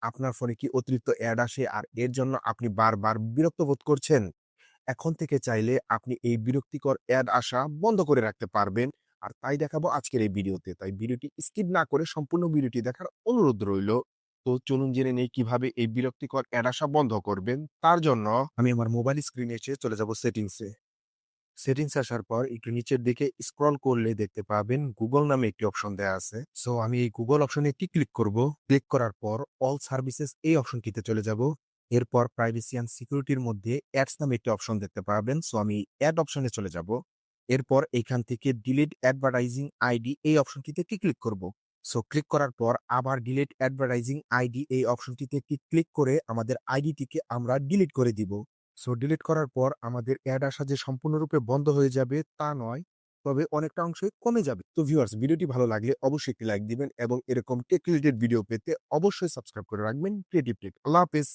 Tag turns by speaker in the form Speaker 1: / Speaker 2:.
Speaker 1: আপনার ফোনে কি অতিরিক্ত অ্যাড আসে আর এর জন্য আপনি বারবার বিরক্ত বোধ করছেন? এখন থেকে চাইলে আপনি এই বিরক্তিকর অ্যাড আসা বন্ধ করে রাখতে পারবেন। আর তাই দেখাবো আজকের এই ভিডিওতে। তাই ভিডিওটি স্কিপ না করে সম্পূর্ণ ভিডিওটি দেখার অনুরোধ রইলো। তো চলুন জেনে নেই কিভাবে এই বিরক্তিকর অ্যাড আসা বন্ধ করবেন। তার জন্য আমি আমার মোবাইল স্ক্রিনে এসে চলে যাব সেটিংসে। সেটিংস আসার পর একটু নিচের দিকে স্ক্রল করলে দেখতে পাবেন গুগল নামে একটি অপশন দেয়া আছে। সো আমি এই গুগল অপশনে একটি ক্লিক করব। ক্লিক করার পর অল সার্ভিসেস এই অপশনটিতে চলে যাব। এরপর প্রাইভেসি অ্যান্ড সিকিউরিটির মধ্যে অ্যাডস নামে একটি অপশন দেখতে পাবেন। সো আমি অ্যাড অপশনে চলে যাব। এরপর এখান থেকে ডিলিট অ্যাডভার্টাইজিং আইডি এই অপশনটিতে একটি ক্লিক করব। সো ক্লিক করার পর আবার ডিলিট অ্যাডভার্টাইজিং আইডি এই অপশনটিতে একটি ক্লিক করে আমাদের আইডিটিকে আমরা ডিলিট করে দিব। সো ডিলিট করার পর আমাদের অ্যাড আসা যে সম্পূর্ণরূপে বন্ধ হয়ে যাবে তা নয়, তবে অনেকটা অংশই কমে যাবে। তো ভিউয়ার্স, ভিডিওটি ভালো লাগলে অবশ্যই একটি লাইক দিবেন এবং এরকম টেক রিলেটেড ভিডিও পেতে অবশ্যই সাবস্ক্রাইব করে রাখবেন ক্রিয়েটিভ টেক। আল্লাহ হাফেজ।